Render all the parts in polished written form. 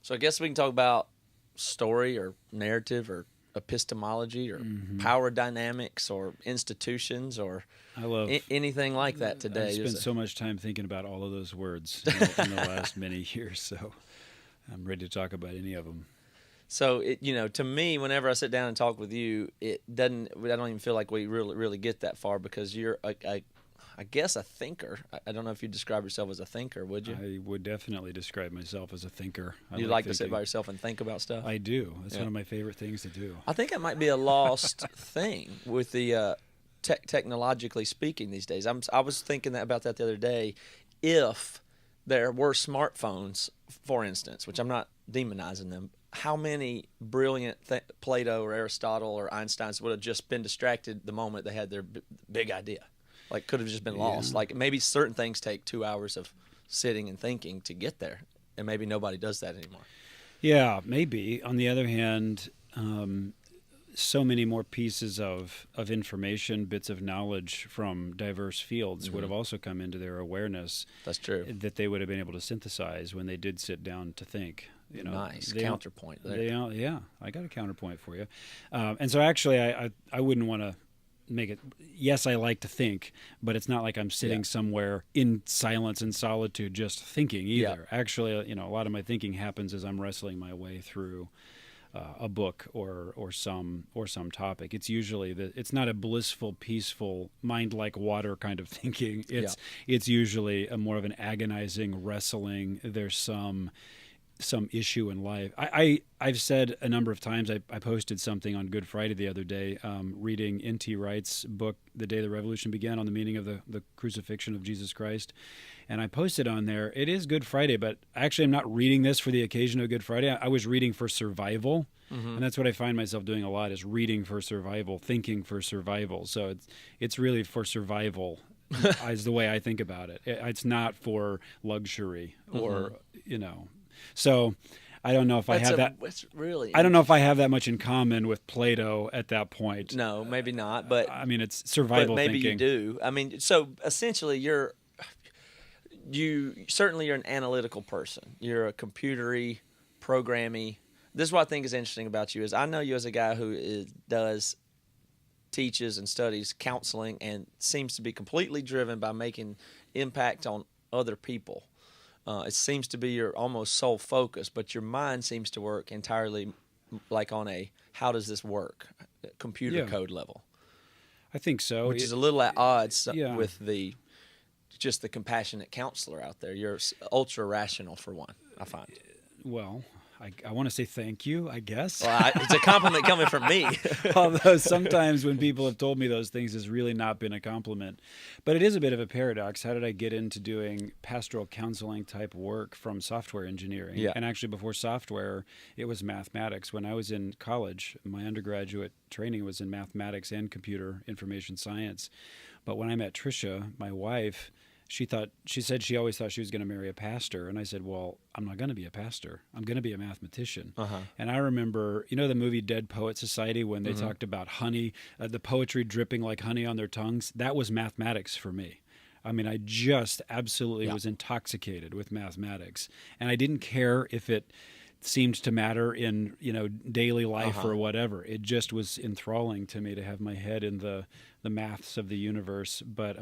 So I guess we can talk about story or narrative or epistemology or power dynamics or institutions or I love anything like that today. I've spent so much time thinking about all of those words in the last many years, so I'm ready to talk about any of them. So, to me, whenever I sit down and talk with you, I don't even feel like we really get that far because you're, I guess, a thinker. I don't know if you describe yourself as a thinker, would you? I would definitely describe myself as a thinker. You like to sit by yourself and think about stuff? I do. That's one of my favorite things to do. I think it might be a lost thing with the technologically speaking these days. I was thinking about that the other day. If there were smartphones, for instance, which I'm not demonizing them, how many brilliant Plato or Aristotle or Einsteins would have just been distracted the moment they had their big idea? Like, could have just been lost. Yeah. Like, maybe certain things take 2 hours of sitting and thinking to get there, and maybe nobody does that anymore. Yeah, maybe. On the other hand, so many more pieces of information, bits of knowledge from diverse fields would have also come into their awareness. That's true. That they would have been able to synthesize when they did sit down to think. Nice counterpoint there. Yeah, I got a counterpoint for you. And so actually, I wouldn't want to make it. Yes, I like to think, but it's not like I'm sitting somewhere in silence and solitude just thinking either. Yeah. Actually, a lot of my thinking happens as I'm wrestling my way through a book or some topic. It's usually it's not a blissful, peaceful, mind like water kind of thinking. It's usually a more of an agonizing wrestling. There's some issue in life. I've said a number of times, I posted something on Good Friday the other day, reading N.T. Wright's book, The Day the Revolution Began, on the meaning of the crucifixion of Jesus Christ. And I posted on there, it is Good Friday, but actually I'm not reading this for the occasion of Good Friday. I was reading for survival. And that's what I find myself doing a lot, is reading for survival, thinking for survival. So it's really for survival is the way I think about it. It's not for luxury or, So I don't know if I have that. I don't know if I have that much in common with Plato at that point. No, maybe not. But I mean, it's survival maybe thinking. You do. I mean, so essentially, you're an analytical person. You're a computery, programmy. This is what I think is interesting about you is I know you as a guy who teaches and studies counseling and seems to be completely driven by making impact on other people. It seems to be your almost sole focus, but your mind seems to work entirely like on a how does this work computer code level. I think so. Which is a little at odds with the compassionate counselor out there. You're ultra rational for one, I find. Well, I want to say thank you, I guess. Well, it's a compliment coming from me. Although sometimes when people have told me those things, it's really not been a compliment. But it is a bit of a paradox. How did I get into doing pastoral counseling type work from software engineering? Yeah. And actually before software, it was mathematics. When I was in college, my undergraduate training was in mathematics and computer information science. But when I met Tricia, my wife, she said she always thought she was going to marry a pastor. And I said, well, I'm not going to be a pastor. I'm going to be a mathematician. And I remember, the movie Dead Poet Society, when they talked about honey, the poetry dripping like honey on their tongues. That was mathematics for me. I mean, I just absolutely was intoxicated with mathematics. And I didn't care if it seemed to matter in, daily life or whatever. It just was enthralling to me to have my head in the maths of the universe. But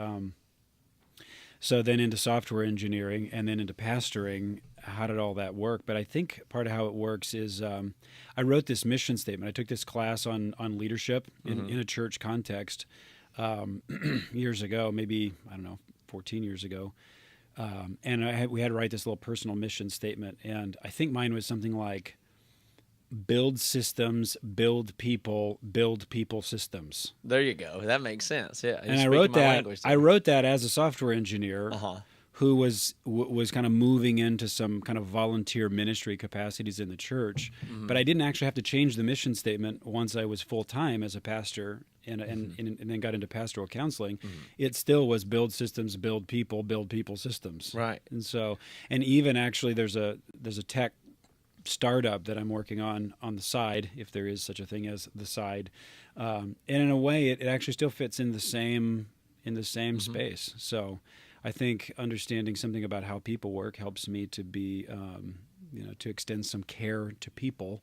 so then into software engineering and then into pastoring, how did all that work? But I think part of how it works is I wrote this mission statement. I took this class on leadership in a church context years ago, maybe, 14 years ago. And we had to write this little personal mission statement. And I think mine was something like, build systems, build people systems. There you go. That makes sense. Yeah. And I wrote that as a software engineer who was kind of moving into some kind of volunteer ministry capacities in the church. But I didn't actually have to change the mission statement once I was full time as a pastor and then got into pastoral counseling. It still was build systems, build people systems. Right. And even actually there's a tech startup that I'm working on the side, if there is such a thing as the side, and in a way it actually still fits in the same space. So I think understanding something about how people work helps me to be to extend some care to people.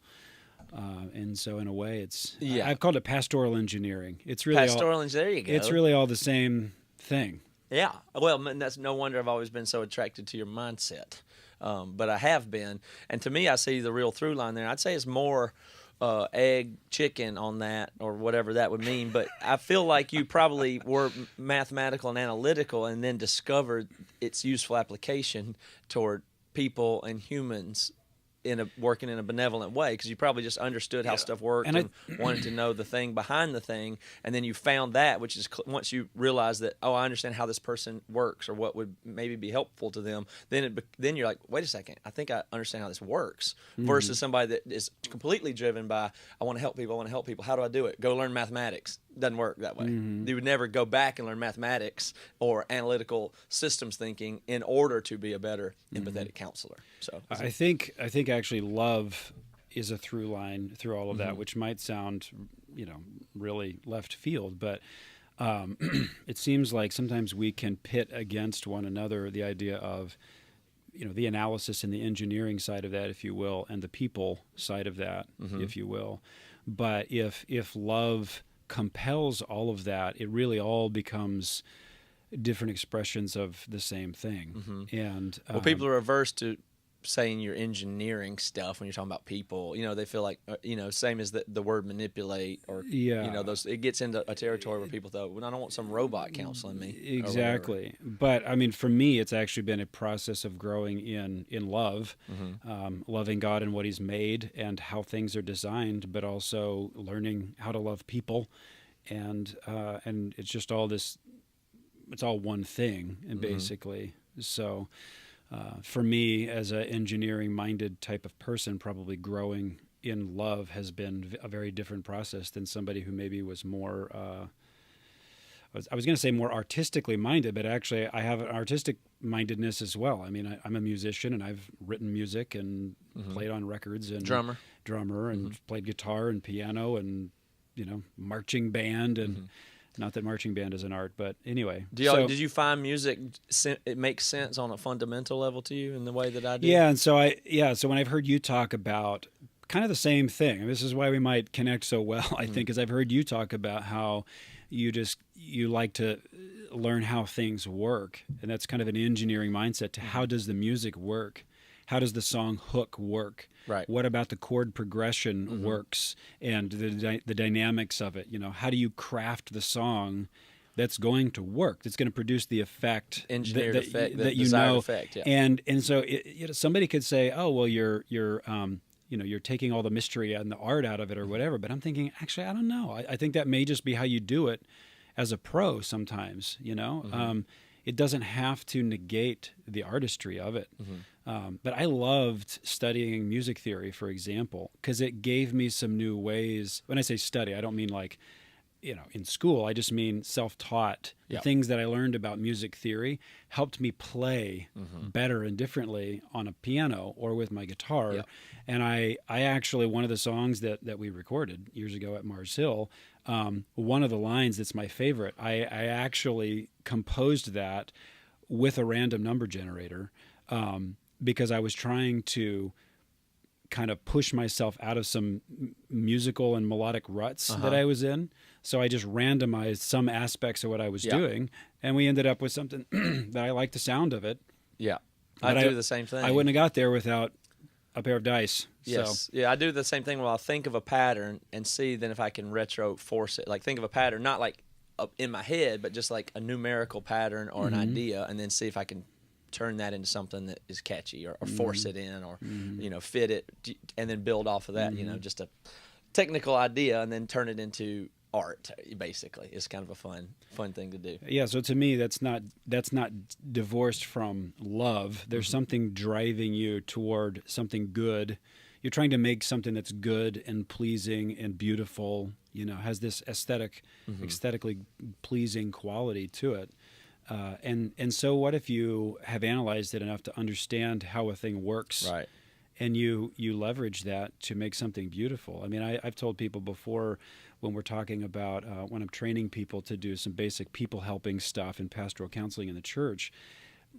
And so in a way Yeah. I've called it pastoral engineering. It's really Pastoral engineering, there you go. It's really all the same thing. Yeah. Well, and that's no wonder I've always been so attracted to your mindset. But I have been. And to me, I see the real through line there. I'd say it's more egg, chicken on that, or whatever that would mean. But I feel like you probably were mathematical and analytical and then discovered its useful application toward people and humans working in a benevolent way, because you probably just understood how stuff worked and wanted to know the thing behind the thing, and then you found that, which is once you realize that, I understand how this person works or what would maybe be helpful to them, then you're like, wait a second, I think I understand how this works, versus somebody that is completely driven by, I want to help people, how do I do it? Go learn mathematics. Doesn't work that way. You would never go back and learn mathematics or analytical systems thinking in order to be a better empathetic counselor. So I think actually love is a through line through all of that, which might sound, really left field, but it seems like sometimes we can pit against one another the idea of, the analysis and the engineering side of that, if you will, and the people side of that, if you will. But if love compels all of that, it really all becomes different expressions of the same thing. And people are averse to saying you're engineering stuff when you're talking about people. They feel like same as the word manipulate, or those, it gets into a territory where people thought, well, I don't want some robot counseling me. Exactly. But I mean, for me, it's actually been a process of growing in love, loving God and what He's made and how things are designed, but also learning how to love people, and it's just all this. It's all one thing, and basically, so. For me, as an engineering-minded type of person, probably growing in love has been a very different process than somebody who maybe was more, I was going to say more artistically minded, but actually I have an artistic mindedness as well. I mean, I'm a musician, and I've written music and played on records, and drummer and played guitar and piano and, marching band and... Not that marching band is an art, but anyway. Did you find music, it makes sense on a fundamental level to you in the way that I do? Yeah, and so when I've heard you talk about kind of the same thing, and this is why we might connect so well, I think, is I've heard you talk about how you like to learn how things work, and that's kind of an engineering mindset to how does the music work? How does the song hook work? Right. What about the chord progression works and the dynamics of it? How do you craft the song that's going to work? That's going to produce the effect, engineered effect, that desired effect. Yeah. And so somebody could say, oh well, you're taking all the mystery and the art out of it or whatever. But I'm thinking, actually, I don't know. I think that may just be how you do it as a pro sometimes. It doesn't have to negate the artistry of it. But I loved studying music theory, for example, because it gave me some new ways. When I say study, I don't mean like, in school. I just mean self-taught. The things that I learned about music theory helped me play better and differently on a piano or with my guitar. And I actually, one of the songs that we recorded years ago at Mars Hill, one of the lines that's my favorite, I actually composed that with a random number generator, because I was trying to kind of push myself out of some musical and melodic ruts that I was in. So I just randomized some aspects of what I was doing, and we ended up with something that I liked the sound of it. Yeah, I do the same thing. I wouldn't have got there without a pair of dice. Yes. So. Yeah, I do the same thing where I'll think of a pattern and see then if I can retro force it. Like think of a pattern, not like in my head, but just like a numerical pattern or an idea, and then see if I can turn that into something that is catchy, or force it in, or fit it, and then build off of that. Just a technical idea, and then turn it into art. Basically, it's kind of a fun thing to do. Yeah. So to me, that's not divorced from love. There's something driving you toward something good. You're trying to make something that's good and pleasing and beautiful. Has this aesthetically pleasing quality to it. And so what if you have analyzed it enough to understand how a thing works, right? And you leverage that to make something beautiful. I mean, I've told people before when we're talking about when I'm training people to do some basic people helping stuff in pastoral counseling in the church,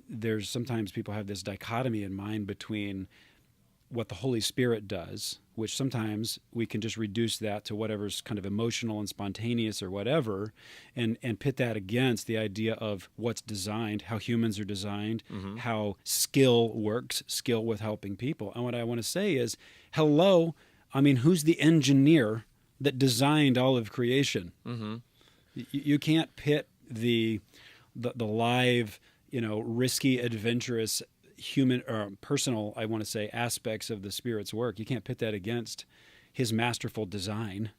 there's sometimes people have this dichotomy in mind between what the Holy Spirit does, which sometimes we can just reduce that to whatever's kind of emotional and spontaneous or whatever, and pit that against the idea of what's designed, how humans are designed, how skill works, skill with helping people. And what I want to say is, hello, I mean, who's the engineer that designed all of creation? You can't pit the live, risky, adventurous, human or personal, I want to say, aspects of the Spirit's work. You can't pit that against his masterful design,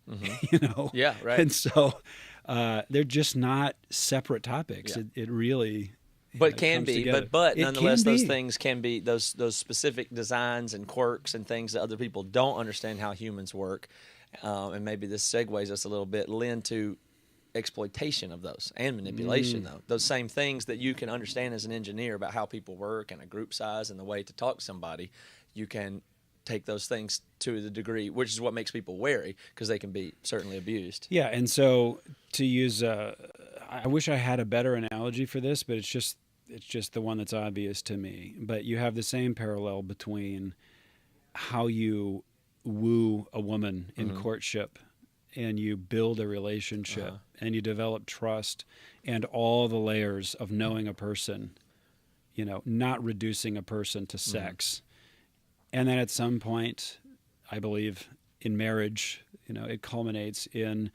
Yeah, right. And so they're just not separate topics. Yeah. It really, but can comes be. together. But It nonetheless, can those be. things can be those specific designs and quirks and things that other people don't understand how humans work. And maybe this segues us a little bit, lend to exploitation of those and manipulation, though. Those same things that you can understand as an engineer about how people work and a group size and the way to talk to somebody, you can take those things to the degree, which is what makes people wary, because they can be certainly abused. Yeah, and so to use, I wish I had a better analogy for this, but it's just the one that's obvious to me. But you have the same parallel between how you woo a woman in courtship, and you build a relationship, and you develop trust, and all the layers of knowing a person, not reducing a person to sex. And then at some point, I believe, in marriage, it culminates in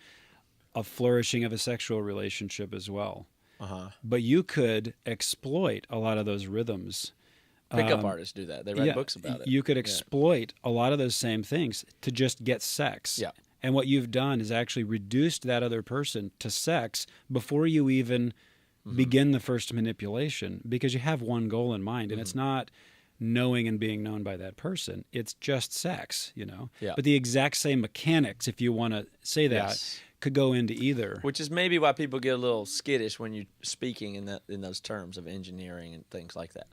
a flourishing of a sexual relationship as well. But you could exploit a lot of those rhythms. Pickup artists do that. They write books about it. You could exploit a lot of those same things to just get sex. Yeah. And what you've done is actually reduced that other person to sex before you even begin the first manipulation, because you have one goal in mind, and it's not knowing and being known by that person. It's just sex, Yeah. But the exact same mechanics, if you want to say that, could go into either. Which is maybe why people get a little skittish when you're speaking in those terms of engineering and things like that.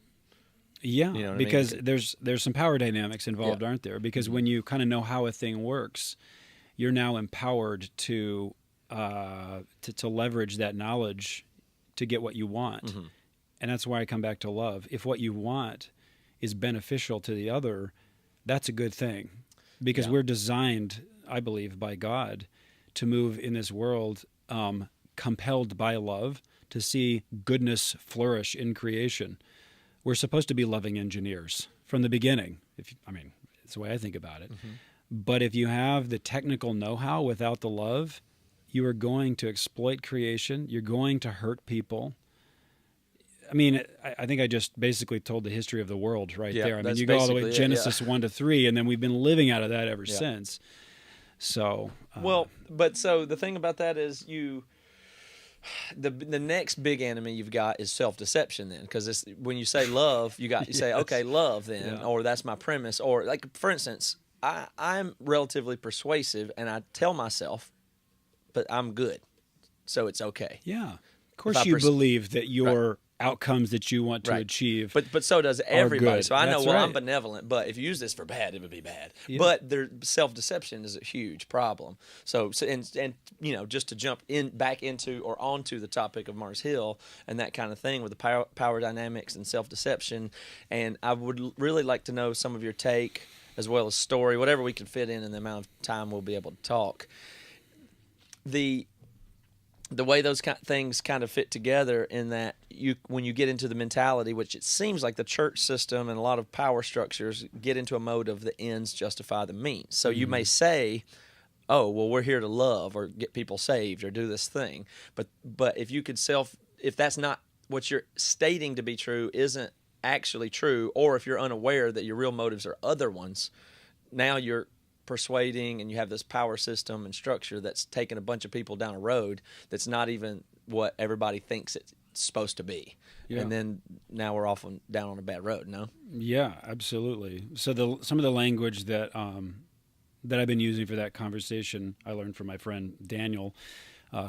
Yeah, You know what I because mean? there's some power dynamics involved, Yeah. aren't there? Because when you kind of know how a thing works, you're now empowered to leverage that knowledge to get what you want. And that's why I come back to love. If what you want is beneficial to the other, that's a good thing, because we're designed, I believe, by God to move in this world compelled by love, to see goodness flourish in creation. We're supposed to be loving engineers from the beginning. It's the way I think about it. But if you have the technical know-how without the love, you are going to exploit creation. You're going to hurt people. I think I just basically told the history of the world right there. that's You go all the way basically it, Genesis 1 to 3, and then we've been living out of that ever since. So, so the thing about that is the next big enemy you've got is self-deception, then, because when you say love, you say, okay, love then, or that's my premise, or like, for instance, I'm relatively persuasive, and I tell myself, but I'm good, so it's okay. Yeah, of course you believe that your outcomes that you want to achieve, but so does everybody. good. So I know, That's well, right. I'm benevolent, but if you use this for bad, it would be bad. Yeah. But their self-deception is a huge problem. So and just to jump back into or onto the topic of Mars Hill and that kind of thing with the power dynamics and self-deception, and I would really like to know some of your take as well as story, whatever we can fit in the amount of time we'll be able to talk. The way those things kind of fit together, in that when you get into the mentality, which it seems like the church system and a lot of power structures get into a mode of the ends justify the means. So you may say, oh, well, we're here to love or get people saved or do this thing. But if that's not what you're stating to be true, isn't actually true, or if you're unaware that your real motives are other ones, now you're persuading, and you have this power system and structure that's taking a bunch of people down a road that's not even what everybody thinks it's supposed to be. Yeah. And then now we're down on a bad road, no? Yeah, absolutely. So some of the language that I've been using for that conversation, I learned from my friend Daniel,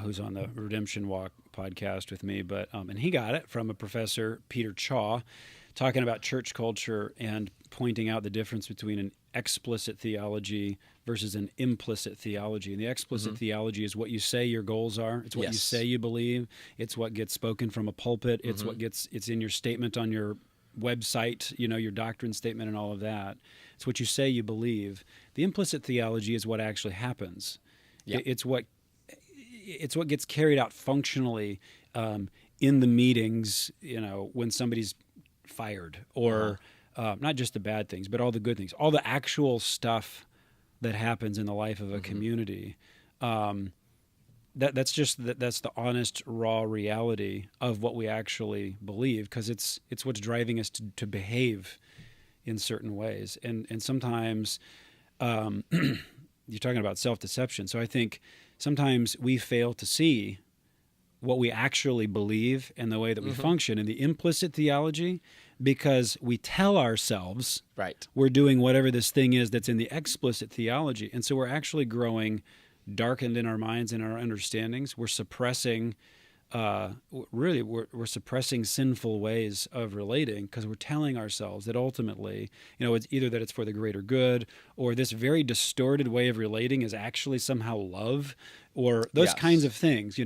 who's on the Redemption Walk podcast with me, but and he got it from a professor, Peter Chaw, talking about church culture and pointing out the difference between an explicit theology versus an implicit theology. And the explicit theology is what you say your goals are. It's what you say you believe. It's what gets spoken from a pulpit. It's it's in your statement on your website, your doctrine statement and all of that. It's what you say you believe. The implicit theology is what actually happens. Yeah. It's what gets carried out functionally in the meetings, when somebody's fired, or not just the bad things, but all the good things, all the actual stuff that happens in the life of a community. That's the honest, raw reality of what we actually believe, because it's what's driving us to behave in certain ways. And sometimes you're talking about self-deception. So I think sometimes we fail to see what we actually believe and the way that we function in the implicit theology, because we tell ourselves we're doing whatever this thing is that's in the explicit theology. And so we're actually growing darkened in our minds and our understandings. We're suppressing, we're suppressing sinful ways of relating, because we're telling ourselves that ultimately, it's either that it's for the greater good, or this very distorted way of relating is actually somehow love, or those kinds of things,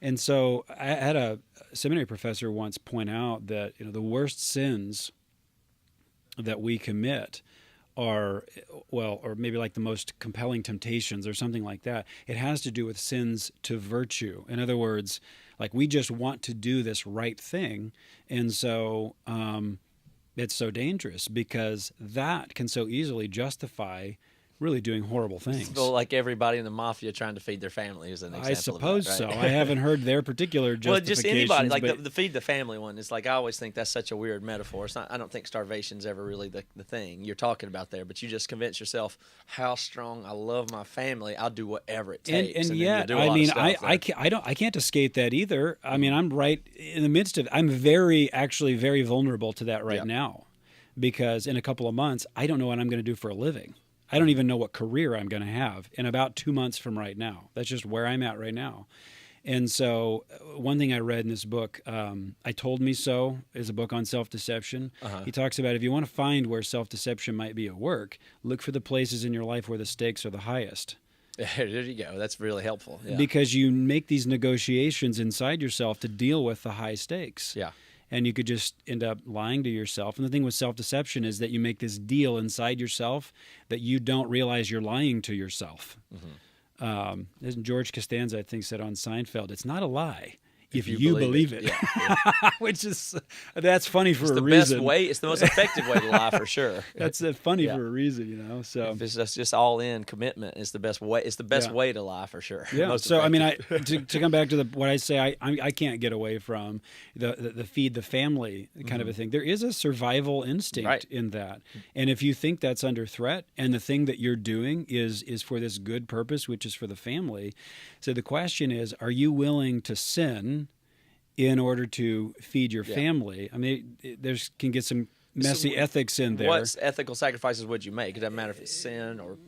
And so I had a seminary professor once point out that, the worst sins that we commit are, or maybe like the most compelling temptations or something like that. It has to do with sins to virtue. In other words, like we just want to do this right thing. And so it's so dangerous, because that can so easily justify really doing horrible things. So like everybody in the mafia trying to feed their family is an example. I suppose of that, right? so. I haven't heard their particular justifications. Well, just anybody, like the feed the family one. It's like, I always think that's such a weird metaphor. It's not. I don't think starvation's ever really the thing you're talking about there. But you just convince yourself how strong I love my family. I'll do whatever it takes. And yet, I can't escape that either. I mean, I'm right in the midst of. I'm very vulnerable to that right now, because in a couple of months, I don't know what I'm going to do for a living. I don't even know what career I'm going to have in about 2 months from right now. That's just where I'm at right now. And so one thing I read in this book, I Told Me So, is a book on self-deception. He talks about, if you want to find where self-deception might be at work, look for the places in your life where the stakes are the highest. There you go. That's really helpful. Yeah. Because you make these negotiations inside yourself to deal with the high stakes. Yeah. And you could just end up lying to yourself. And the thing with self-deception is that you make this deal inside yourself that you don't realize you're lying to yourself. George Costanza, I think, said on Seinfeld, it's not a lie if you believe it. Yeah. Which is, that's funny for a reason. Best way. It's the most effective way to lie, for sure. That's funny for a reason, So if it's just all in commitment, it's the best way. It's the best way to lie, for sure. Yeah. Most so effective. to come back to what I say, I can't get away from the feed the family kind of a thing. There is a survival instinct in that, and if you think that's under threat, and the thing that you're doing is for this good purpose, which is for the family. So the question is, are you willing to sin in order to feed your family? I mean, there's can get some messy ethics in there. What ethical sacrifices would you make? It doesn't matter if it's sin or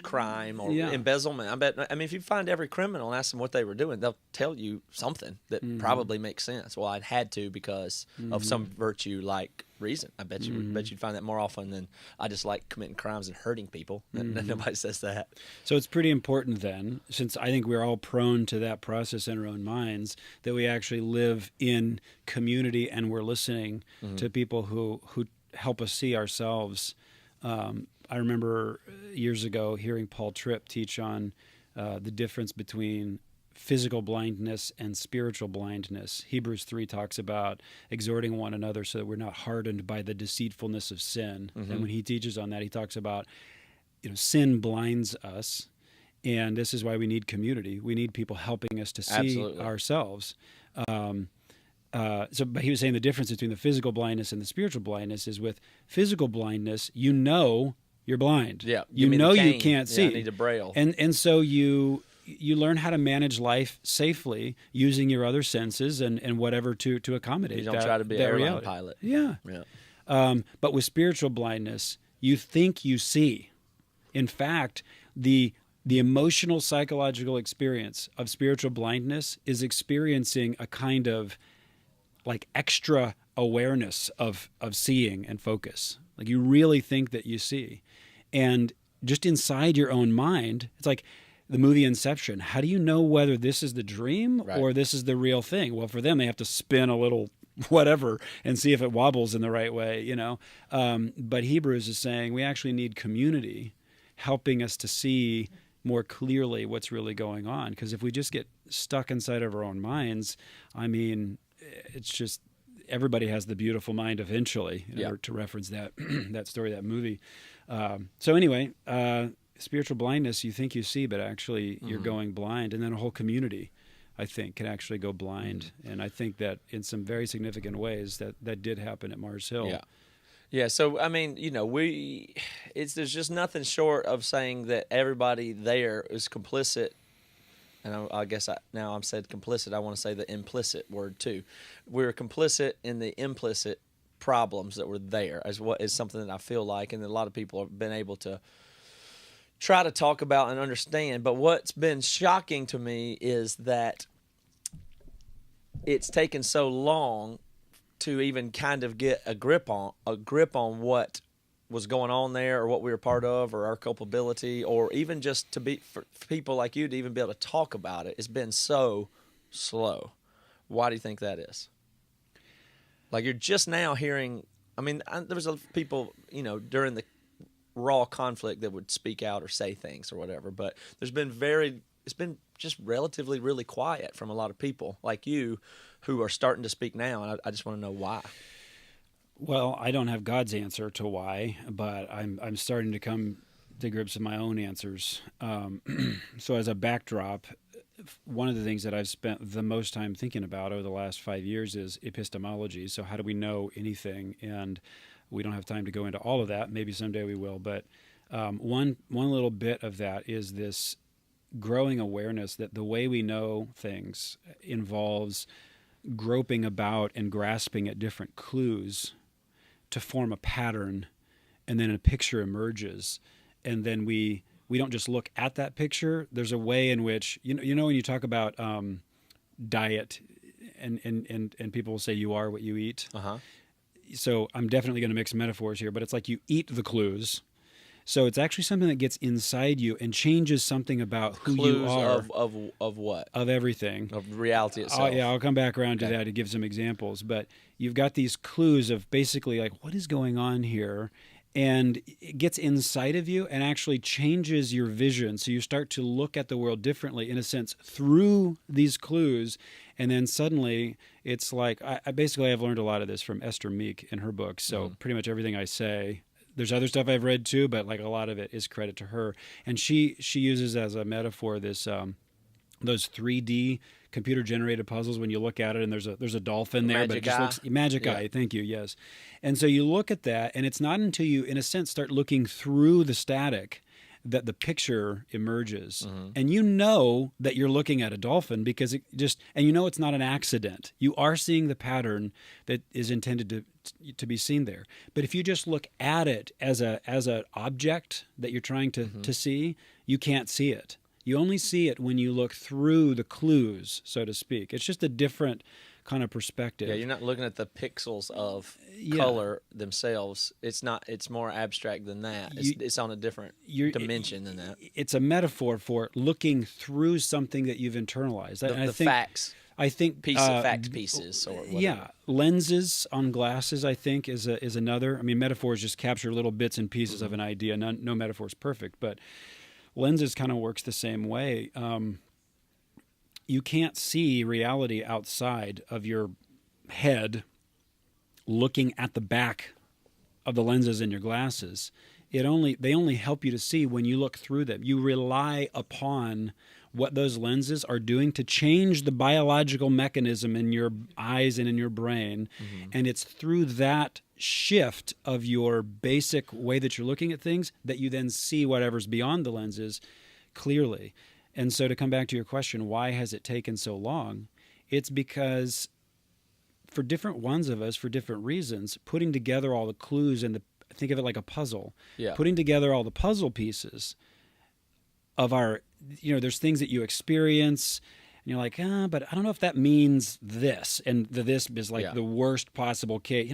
crime or embezzlement. I mean, if you find every criminal and ask them what they were doing, they'll tell you something that probably makes sense. Well, I'd had to because of some virtue-like reason. I bet you'd find that more often than I just like committing crimes and hurting people. Nobody says that. So it's pretty important then, since I think we're all prone to that process in our own minds, that we actually live in community and we're listening to people who help us see ourselves. I remember years ago hearing Paul Tripp teach on the difference between physical blindness and spiritual blindness. Hebrews 3 talks about exhorting one another so that we're not hardened by the deceitfulness of sin. And when he teaches on that, he talks about, sin blinds us, and this is why we need community. We need people helping us to see ourselves. But he was saying the difference between the physical blindness and the spiritual blindness is with physical blindness, you're blind. Yeah, you can't see. I need a braille. And so you learn how to manage life safely using your other senses and whatever to accommodate that. You don't try to be an airline pilot. Yeah. But with spiritual blindness, you think you see. In fact, the emotional psychological experience of spiritual blindness is experiencing a kind of like extra awareness of seeing and focus. Like you really think that you see. And just inside your own mind, it's like the movie Inception. How do you know whether this is the dream or this is the real thing? Well, for them, they have to spin a little whatever and see if it wobbles in the right way, you know. But Hebrews is saying we actually need community helping us to see more clearly what's really going on. Because if we just get stuck inside of our own minds, I mean, it's just everybody has the beautiful mind eventually, to reference that that story, that movie. So anyway, spiritual blindness, you think you see, but actually you're going blind. And then a whole community, I think, can actually go blind. And I think that in some very significant ways that did happen at Mars Hill. Yeah. Yeah, so I mean, you know, there's just nothing short of saying that everybody there is complicit, and I guess now I'm said complicit. I want to say the implicit word too. We're complicit in the implicit problems that were there, as what is something that I feel like, and a lot of people have been able to try to talk about and understand. But what's been shocking to me is that it's taken so long to even kind of get a grip on what was going on there, or what we were part of, or our culpability, or even just for people like you to even be able to talk about it. It's been so slow. Why do you think that is? Like, you're just now hearing. I mean, there was people, you know, during the raw conflict that would speak out or say things or whatever, but it's been just relatively really quiet from a lot of people like you who are starting to speak now, and I just want to know why. Well, I don't have God's answer to why, but I'm starting to come to grips with my own answers. So as a backdrop, one of the things that I've spent the most time thinking about over the last 5 years is epistemology. So how do we know anything? And we don't have time to go into all of that. Maybe someday we will. But one little bit of that is this growing awareness that the way we know things involves groping about and grasping at different clues to form a pattern, and then a picture emerges, and then we don't just look at that picture. There's a way in which you know when you talk about diet, and people will say you are what you eat. So I'm definitely going to mix metaphors here, but it's like you eat the clues. So it's actually something that gets inside you and changes something about who you are. Of what? Of everything. Of reality itself. I'll come back around to that to give some examples. But you've got these clues of basically like, what is going on here? And it gets inside of you and actually changes your vision. So you start to look at the world differently, in a sense, through these clues. And then suddenly it's like, I've learned a lot of this from Esther Meek in her book. So pretty much everything I say, there's other stuff I've read too, but like a lot of it is credit to her. And she uses as a metaphor this those 3D computer generated puzzles when you look at it and there's a dolphin there, but it just looks magic eye. Thank you. Yes. And so you look at that, and it's not until you, in a sense, start looking through the static that the picture emerges. And you know that you're looking at a dolphin because and you know it's not an accident. You are seeing the pattern that is intended to be seen there. But if you just look at it as an object that you're trying to see, you can't see it. You only see it when you look through the clues, so to speak. It's just a different kind of perspective. Yeah, you're not looking at the pixels of color themselves. It's not. It's more abstract than that. It's on a different dimension than that. It's a metaphor for looking through something that you've internalized. The facts. I think fact pieces or whatever. Yeah, lenses on glasses, I think, is another. I mean, metaphors just capture little bits and pieces of an idea. No metaphor is perfect, but lenses kind of works the same way. You can't see reality outside of your head looking at the back of the lenses in your glasses. They only help you to see when you look through them. You rely upon what those lenses are doing to change the biological mechanism in your eyes and in your brain. And it's through that shift of your basic way that you're looking at things that you then see whatever's beyond the lenses clearly. And so to come back to your question, why has it taken so long? It's because for different ones of us, for different reasons, putting together all the clues and think of it like a puzzle, putting together all the puzzle pieces of our, there's things that you experience and you're like, but I don't know if that means this. And this is like the worst possible case.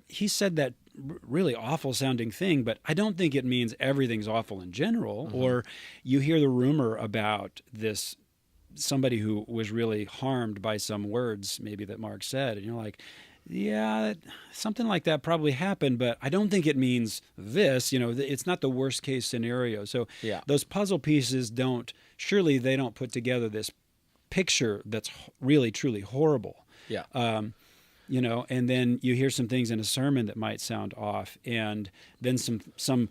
He said that really awful sounding thing, but I don't think it means everything's awful in general. Or you hear the rumor about this somebody who was really harmed by some words maybe that Mark said, and you're like, yeah, something like that probably happened, but I don't think it means this. It's not the worst case scenario. So those puzzle pieces surely they don't put together this picture that's really truly horrible. Yeah. And then you hear some things in a sermon that might sound off, and then some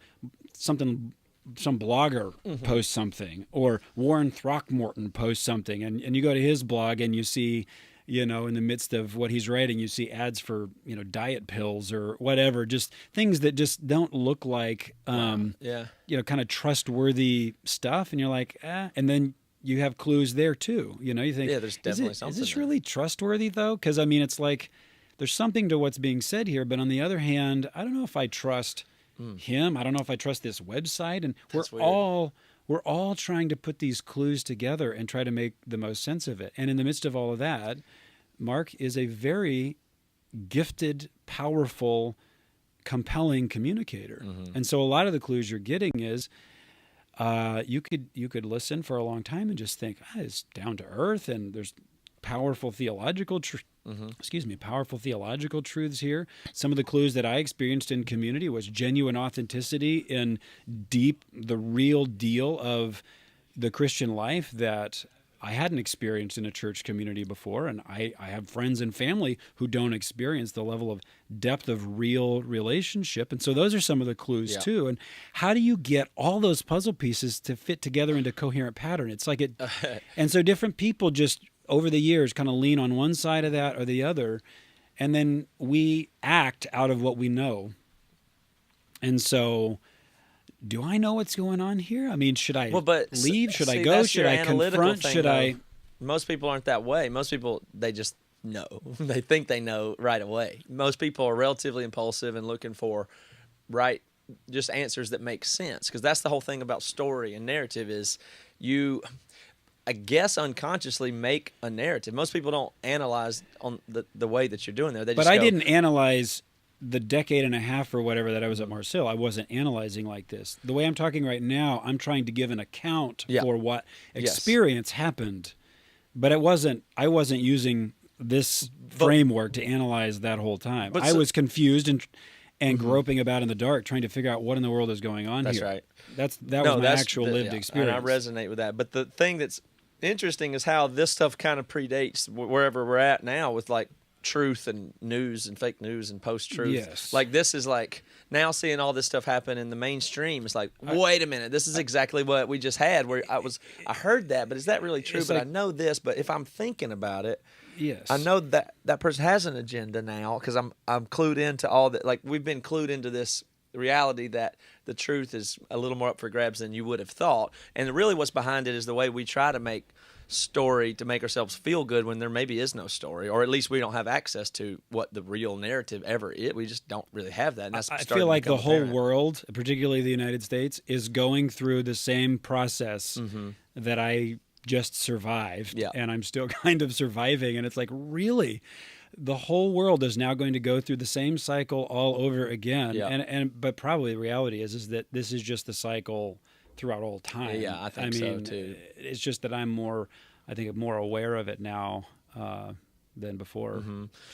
blogger posts something, or Warren Throckmorton posts something, and you go to his blog and you see, in the midst of what he's writing, you see ads for, diet pills or whatever, just things that just don't look like, kind of trustworthy stuff. And you're like, and then you have clues there too. You think, there's definitely something. Is this really trustworthy though? Because it's like there's something to what's being said here, but on the other hand, I don't know if I trust him. I don't know if I trust this website. And we're all trying to put these clues together and try to make the most sense of it. And in the midst of all of that, Mark is a very gifted, powerful, compelling communicator. And so a lot of the clues you're getting is you could listen for a long time and just think, it's down to earth, and there's powerful theological powerful theological truths here. Some of the clues that I experienced in community was genuine authenticity in the real deal of the Christian life that I hadn't experienced in a church community before. And I have friends and family who don't experience the level of depth of real relationship. And so those are some of the clues too. And how do you get all those puzzle pieces to fit together into a coherent pattern? It's like and so different people just over the years kind of lean on one side of that or the other, and then we act out of what we know. And so, do I know what's going on here? Should I leave? Should I go? Should I confront? Most people aren't that way. Most people, they just know. They think they know right away. Most people are relatively impulsive and looking for just answers that make sense, because that's the whole thing about story and narrative is I guess unconsciously make a narrative. Most people don't analyze on the way that you're doing there. I didn't analyze the decade and a half or whatever that I was at Marcel. I wasn't analyzing like this. The way I'm talking right now, I'm trying to give an account for what experience happened. But I wasn't using this framework to analyze that whole time. I was confused and groping about in the dark, trying to figure out what in the world is going on here. That's right. That was my actual lived experience. And I resonate with that. But the thing that's interesting is how this stuff kind of predates wherever we're at now with like truth and news and fake news and post-truth. Yes. Like this is like now seeing all this stuff happen in the mainstream. It's like, wait a minute, this is exactly what we just had. Where I heard that, but is that really true? But I know this. But if I'm thinking about it, yes, I know that person has an agenda now because I'm clued into all that. Like we've been clued into this reality that the truth is a little more up for grabs than you would have thought. And really what's behind it is the way we try to make story to make ourselves feel good when there maybe is no story, or at least we don't have access to what the real narrative ever is. We just don't really have that. And that's I feel like the whole world, particularly the United States, is going through the same process that I just survived, and I'm still kind of surviving. And it's like, really? The whole world is now going to go through the same cycle all over again. But probably the reality is that this is just the cycle throughout all time. Yeah, I think so too. It's just that I'm more aware of it now than before.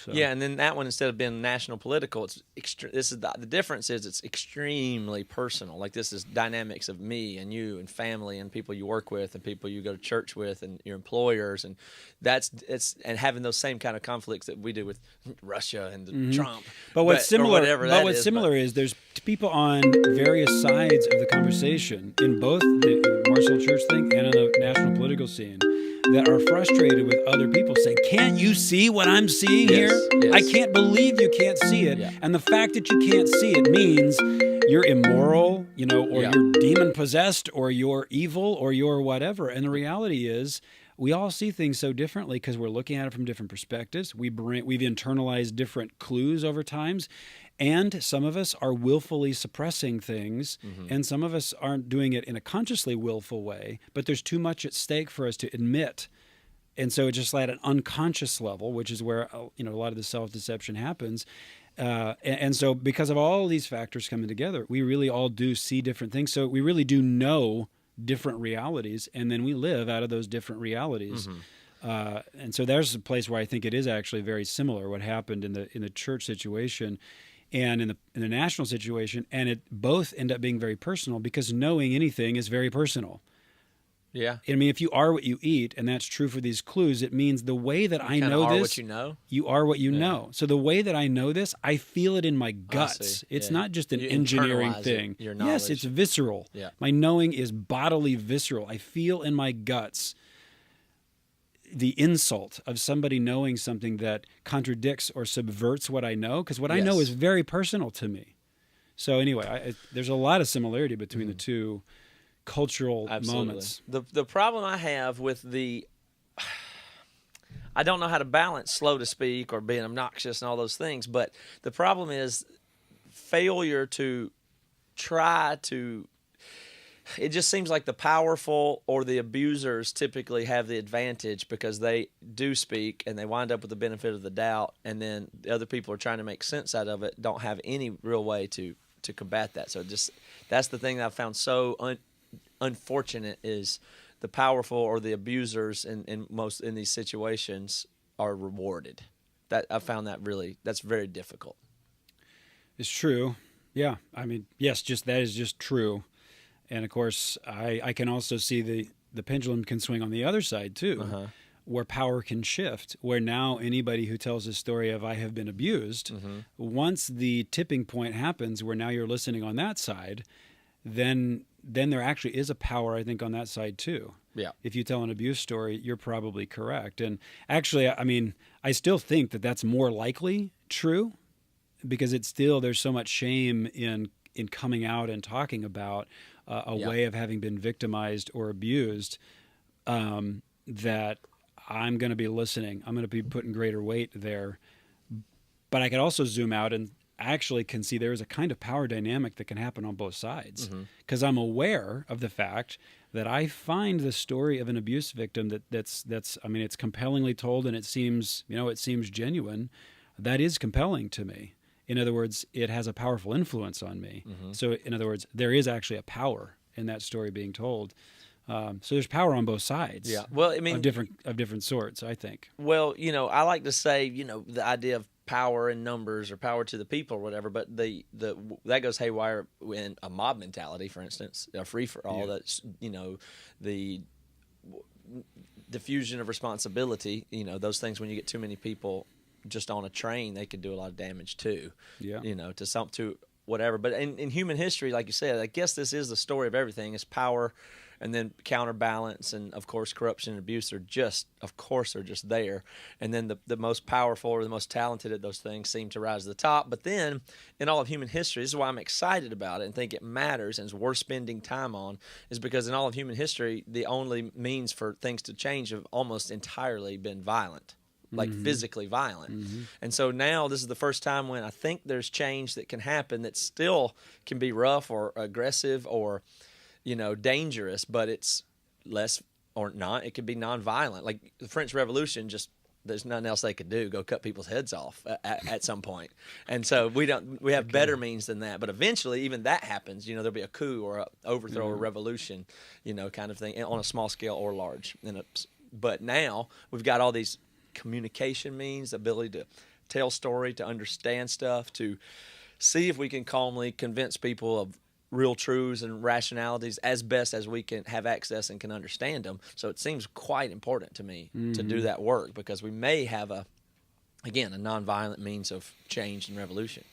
So. Yeah, and then that one, instead of being national political, it's this is the difference is it's extremely personal. Like this is dynamics of me and you and family and people you work with and people you go to church with and your employers, and and having those same kind of conflicts that we do with Russia and Trump. But what's similar is there's people on various sides of the conversation in both the Marcel Church thing and in the national political scene that are frustrated with other people saying, can't you see what I'm seeing here? Yes. I can't believe you can't see it. Yeah. And the fact that you can't see it means you're immoral, or you're demon-possessed, or you're evil, or you're whatever. And the reality is we all see things so differently because we're looking at it from different perspectives. We've internalized different clues over times. And some of us are willfully suppressing things, and some of us aren't doing it in a consciously willful way, but there's too much at stake for us to admit. And so it's just at an unconscious level, which is where a lot of the self-deception happens. And so because of all these factors coming together, we really all do see different things. So we really do know different realities, and then we live out of those different realities. And so there's a place where I think it is actually very similar what happened in the church situation and in the national situation, and it both end up being very personal because knowing anything is very personal. Yeah. I mean, if you are what you eat, and that's true for these clues, it means the way that I know are this, what you know. You are what you know. So the way that I know this, I feel it in my guts. It's not just an engineering thing. Yes, it's visceral. Yeah. My knowing is bodily visceral. I feel in my guts the insult of somebody knowing something that contradicts or subverts what I know, because what I know is very personal to me. So anyway, there's a lot of similarity between the two cultural moments. The problem I have with I don't know how to balance slow to speak or being obnoxious and all those things, but the problem is failure to try to. It just seems like the powerful or the abusers typically have the advantage because they do speak and they wind up with the benefit of the doubt, and then the other people are trying to make sense out of it, don't have any real way to combat that. So that's the thing that I've found so unfortunate is the powerful or the abusers in these situations are rewarded. That I found that's very difficult. It's true. Yeah. I mean, yes, that is just true. And of course, I can also see the pendulum can swing on the other side too, where power can shift, where now anybody who tells a story of I have been abused, once the tipping point happens where now you're listening on that side, then there actually is a power, I think, on that side too. Yeah. If you tell an abuse story, you're probably correct. And actually, I mean, I still think that that's more likely true because there's so much shame in coming out and talking about a way of having been victimized or abused, that I'm going to be listening. I'm going to be putting greater weight there. But I could also zoom out and actually can see there is a kind of power dynamic that can happen on both sides, because I'm aware of the fact that I find the story of an abuse victim that's I mean, it's compellingly told and it seems genuine. That is compelling to me. In other words, it has a powerful influence on me. So in other words, there is actually a power in that story being told. So there's power on both sides. Yeah. Well, I mean, of different sorts, I think. Well, I like to say, the idea of power in numbers or power to the people or whatever, but that goes haywire in a mob mentality, for instance, a free for all. That's the diffusion of responsibility. Those things when you get too many people just on a train, they could do a lot of damage too. Yeah. To whatever. But in human history, like you said, I guess this is the story of everything. It's power, and then counterbalance, and of course corruption and abuse are just there. And then the most powerful or the most talented at those things seem to rise to the top. But then in all of human history, this is why I'm excited about it and think it matters and is worth spending time on, is because in all of human history, the only means for things to change have almost entirely been violent. Like physically violent. And so now this is the first time when I think there's change that can happen that still can be rough or aggressive or, dangerous, but it's less or not. It could be nonviolent. Like the French Revolution, there's nothing else they could do. Go cut people's heads off at some point. And so we have better means than that. But eventually, even that happens. There'll be a coup or a overthrow or revolution, kind of thing on a small scale or large. But now we've got all these communication means, the ability to tell story, to understand stuff, to see if we can calmly convince people of real truths and rationalities as best as we can have access and can understand them. So it seems quite important to me to do that work, because we may have a nonviolent means of change and revolution.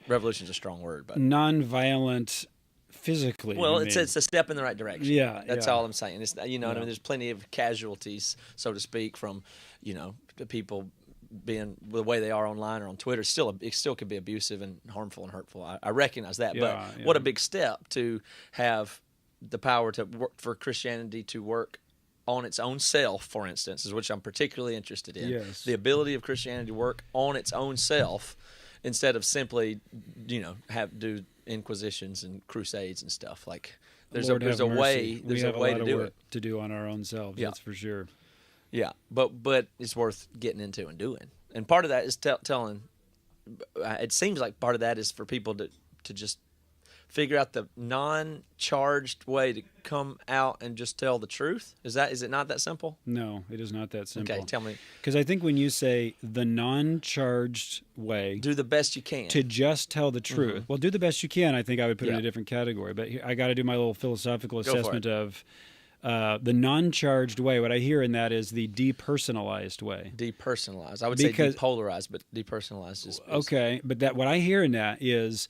Revolution is a strong word, but nonviolent physically. Well, it's a step in the right direction. Yeah, that's all I'm saying. It's what I mean. There's plenty of casualties, so to speak, from the people being the way they are online or on Twitter. It still could be abusive and harmful and hurtful. I recognize that, but what a big step to have the power to work for Christianity to work on its own self, for instance, is which I'm particularly interested in. Yes. The ability of Christianity to work on its own self instead of simply, do inquisitions and crusades and stuff. Like there's a way to do it. To do on our own selves. That's for sure. Yeah, but it's worth getting into and doing. And part of that is telling. It seems like part of that is for people to just figure out the non-charged way to come out and just tell the truth? Is it not that simple? No, it is not that simple. Okay, tell me. Because I think when you say the non-charged way, Do the best you can. to just tell the truth. Well, do the best you can, I think I would put in Yeah. a different category. But here, I got to do my little philosophical for it. assessment of the non-charged way. What I hear in that is the depersonalized way. Depersonalized. I would say Because- depolarized, but depersonalized is Okay, but what I hear in that is,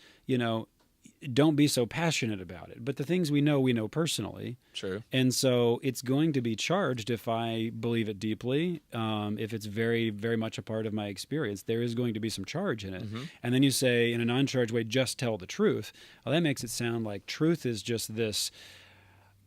don't be so passionate about it. But the things we know personally. true. And so it's going to be charged if I believe it deeply, if it's very, very much a part of my experience. There is going to be some charge in it. And then you say, in a non-charged way, just tell the truth. Well, that makes it sound like truth is just this,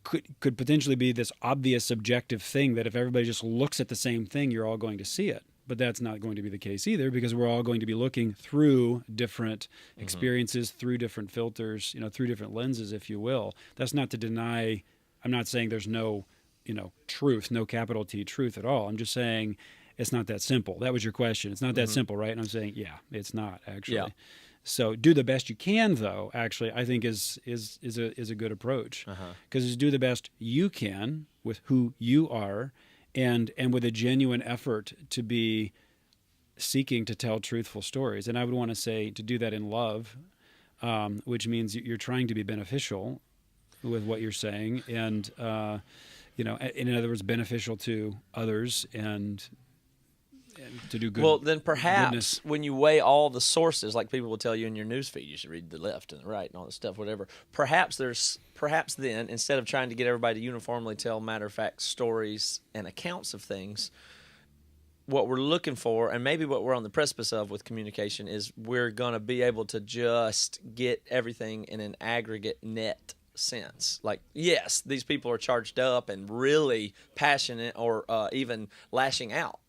could potentially be this obvious subjective thing that if everybody just looks at the same thing, you're all going to see it. But that's not going to be the case either, because we're all going to be looking through different experiences, through different filters, through different lenses, if you will. That's not to deny. I'm not saying there's no, truth, no capital T truth at all. I'm just saying it's not that simple. That was your question. It's not that simple, right? And I'm saying, yeah, it's not actually. Yeah. So do the best you can, though. Actually, I think is a good approach, because do the best you can with who you are. And with a genuine effort to be seeking to tell truthful stories. And I would want to say to do that in love, which means you're trying to be beneficial with what you're saying. And, in other words, beneficial to others and to do good. Well, then perhaps goodness. when you weigh all the sources, like people will tell you in your news feed, you should read the left and the right and all this stuff, whatever. Perhaps then, instead of trying to get everybody to uniformly tell matter-of-fact stories and accounts of things, what we're looking for, and maybe what we're on the precipice of with communication, is we're going to be able to just get everything in an aggregate net sense. Like, yes, these people are charged up and really passionate or even lashing out.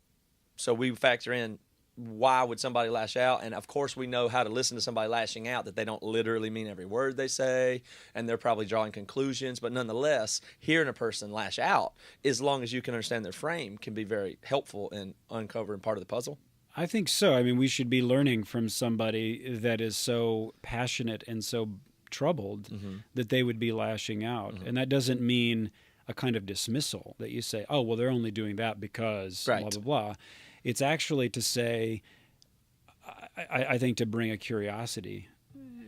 So we factor in, why would somebody lash out? And of course we know how to listen to somebody lashing out, that they don't literally mean every word they say, and they're probably drawing conclusions. But nonetheless, hearing a person lash out, as long as you can understand their frame, can be very helpful in uncovering part of the puzzle. I think so. I mean, we should be learning from somebody that is so passionate and so troubled that they would be lashing out. And that doesn't mean a kind of dismissal that you say, oh, well, they're only doing that because Right. blah, blah, blah. It's actually to say, I think, to bring a curiosity,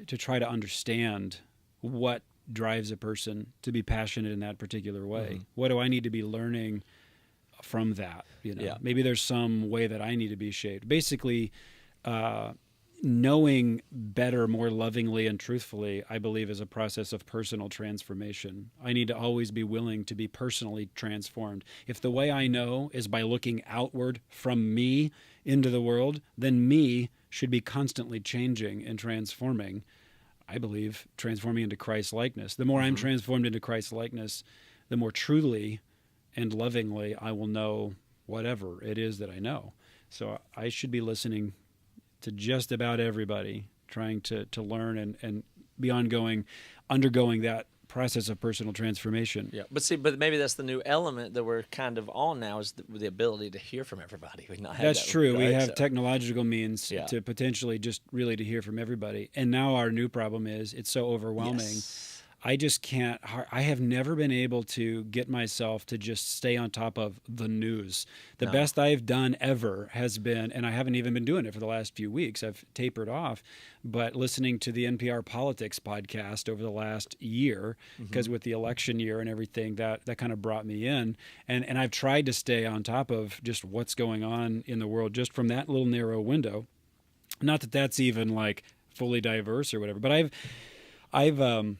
to try to understand what drives a person to be passionate in that particular way. What do I need to be learning from that? Yeah. Maybe there's some way that I need to be shaped. Basically, knowing better, more lovingly and truthfully, I believe, is a process of personal transformation. I need to always be willing to be personally transformed. If the way I know is by looking outward from me into the world, then me should be constantly changing and transforming. I believe transforming into Christ's likeness. The more I'm transformed into Christ's likeness, the more truly and lovingly I will know whatever it is that I know. So I should be listening to just about everybody, trying to learn and be undergoing that process of personal transformation. Yeah, but maybe that's the new element that we're kind of on now, is the ability to hear from everybody. We've not had That's that, true. We right? have So- technological means Yeah. to potentially just really to hear from everybody. And now our new problem is it's so overwhelming. Yes. I just can't. I have never been able to get myself to just stay on top of the news. The best I've done ever has been, and I haven't even been doing it for the last few weeks, I've tapered off, but listening to the NPR Politics podcast over the last year, because with the election year and everything, that kind of brought me in. And I've tried to stay on top of just what's going on in the world just from that little narrow window. Not that that's even like fully diverse or whatever, but I've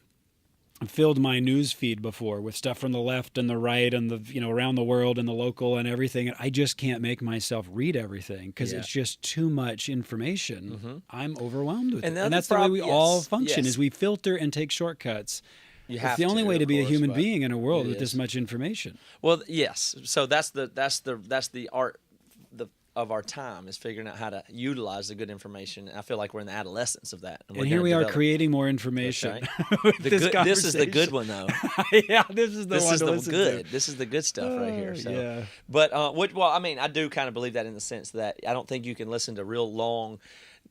filled my news feed before with stuff from the left and the right and the around the world and the local and everything, and I just can't make myself read everything because it's just too much information. I'm overwhelmed with it, and that's the way we all function: is we filter and take shortcuts. It's the only way to be a human being in a world with this much information. Well, yes. So that's the art of our time, is figuring out how to utilize the good information. I feel like we're in the adolescence of that. And here we are creating more information. With this is the good one, though. Yeah, this is the one to listen to. This is the good stuff right here. So. Yeah. But I mean, I do kind of believe that in the sense that I don't think you can listen to real long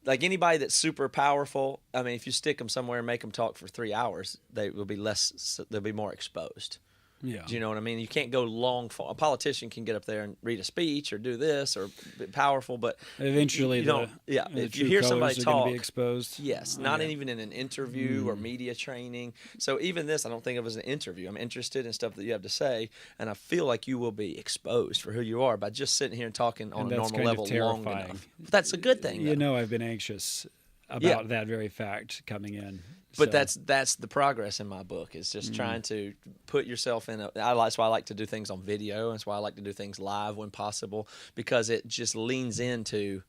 like anybody that's super powerful, I mean, if you stick them somewhere and make them talk for 3 hours, they'll be more exposed. Yeah. Do you know what I mean? You can't go long. A politician can get up there and read a speech or do this or be powerful, but eventually, the if you hear somebody talk, be exposed. Yes, even in an interview or media training. So even this, I don't think of as an interview. I'm interested in stuff that you have to say, and I feel like you will be exposed for who you are by just sitting here and talking on a normal level long enough. But that's a good thing. You know, I've been anxious about that very fact coming in. But that's the progress in my book, is just trying to put yourself in that's why I like to do things on video. That's why I like to do things live when possible, because it just leans into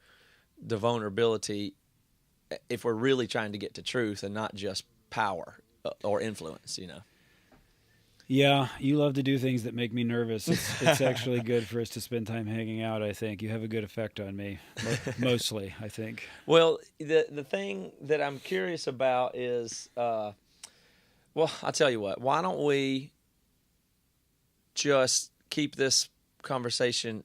the vulnerability if we're really trying to get to truth and not just power or influence, you know. Yeah, you love to do things that make me nervous. It's actually good for us to spend time hanging out, I think. You have a good effect on me, mostly, I think. Well, the thing that I'm curious about is, I'll tell you what. Why don't we just keep this conversation?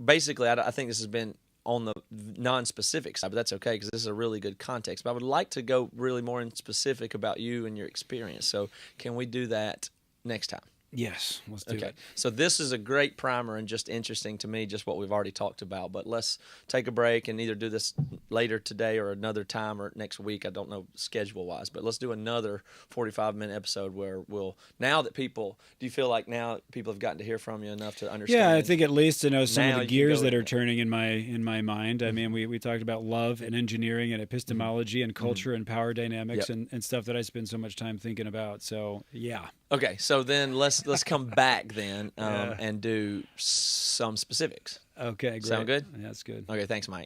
Basically, I think this has been on the non-specific side, but that's okay because this is a really good context. But I would like to go really more in specific about you and your experience. So can we do that next time? Yes, let's do it. So this is a great primer and just interesting to me, just what we've already talked about. But let's take a break and either do this later today or another time or next week. I don't know schedule-wise, but let's do another 45-minute episode where do you feel like now people have gotten to hear from you enough to understand? Yeah, I think at least to know some now of the gears that are turning in my mind. I mean, we talked about love and engineering and epistemology and culture and power dynamics and stuff that I spend so much time thinking about. So, yeah. Okay, so then let's come back then and do some specifics. Okay, great. Sound good? That's good. Okay, thanks, Mike.